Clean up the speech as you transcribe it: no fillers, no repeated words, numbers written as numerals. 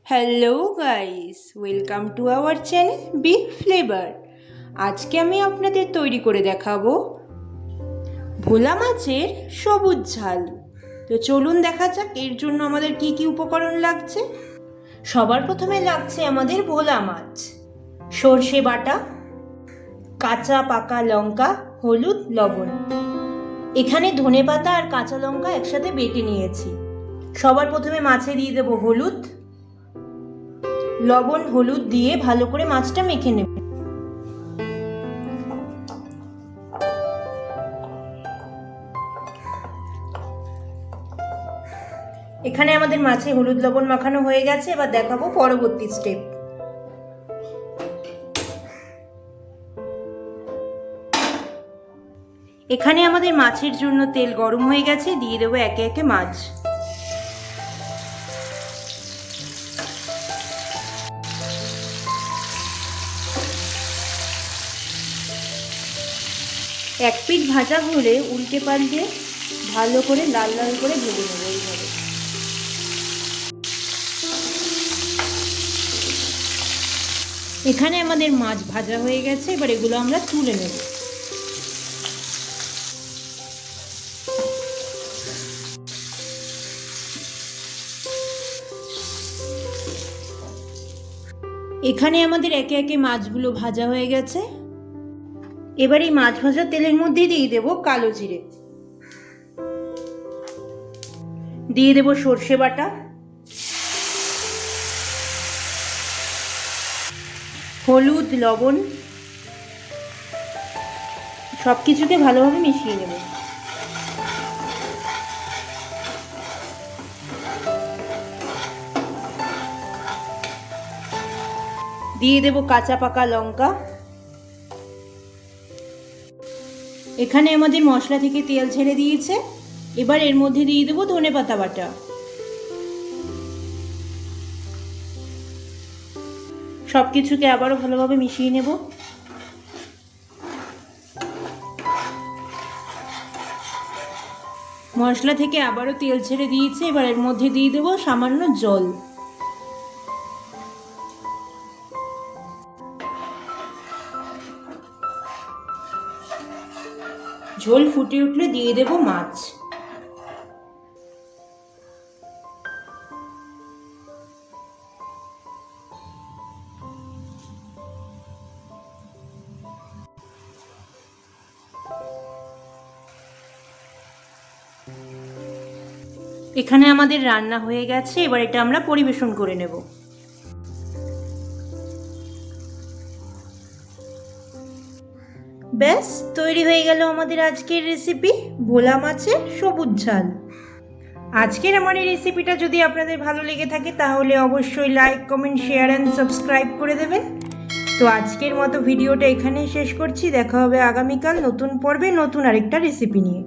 Hello guys, welcome to our channel B flavour. আজকে আমি আপনাদের তৈরি করে দেখাবো ভোলা মাছের সবুজ ঝাল। তো চলুন দেখা যাক এর জন্য আমাদের কি কি উপকরণ লাগছে। সবার প্রথমে লাগছে আমাদের ভোলা মাছ, সর্ষে বাটা, কাঁচা পাকা লঙ্কা, হলুদ, লবণ। এখানে ধনেপাতা আর কাঁচা লঙ্কা একসাথে বেটে নিয়েছি। সবার প্রথমে মাছে দিয়ে দেবো হলুদ, লবণ, হলুদ দিয়ে ভালো করে মাছটা মেখে নেব। এখানে আমাদের মাছে হলুদ লবণ মাখানো হয়ে গেছে। এবার দেখাবো পরবর্তী স্টেপ। এখানে আমাদের মাছের জন্য তেল গরম হয়ে গেছে, দিয়ে দেবো একে একে মাছ। এক পিঠ ভাজা হলে উল্টে পাল্টে ভালো করে লাল লাল করে ভেজে নেব। এইভাবে এখানে আমাদের মাছ ভাজা হয়ে গেছে। এবার এগুলো আমরা তুলে নেব। এখানে আমাদের একে একে মাছগুলো ভাজা হয়ে গেছে। এবার এই মাছ ভাজা তেলের মধ্যে দিয়ে দেব কালো জিরে, দিয়ে দেব সর্ষে বাটা, হলুদ, লবণ, সব কিছুকে ভালোভাবে মিশিয়ে নেব। দিয়ে দেব কাঁচা পাকা লঙ্কা। এখানে আমাদের মশলা থেকে তেল ছেড়ে দিয়েছে। এবার এর মধ্যে দিয়ে দেব ধনেপাতা বাটা। সব কিছুকে আবারও ভালোভাবে মিশিয়ে নেব। মশলা থেকে আবারও তেল ছেড়ে দিয়েছে। এবার এর মধ্যে দিয়ে দেব সামান্য জল। ঝোল ফুটে উঠলে দিয়ে দেব মাছ। এখানে আমাদের রান্না হয়ে গেছে। এবার এটা আমরা পরিবেশন করে নেব। ব্যাস তৈরি হয়ে গেল আমাদের আজকের রেসিপি ভোলা মাছের সবুজ ঝাল। আজকের আমার এই রেসিপিটা যদি আপনাদের ভালো লেগে থাকে তাহলে অবশ্যই like, comment, share and subscribe করে দেবেন। তো আজকের মতো ভিডিওটা এখানেই শেষ করছি। দেখা হবে আগামীকাল নতুন পর্বে নতুন আরেকটা রেসিপি নিয়ে।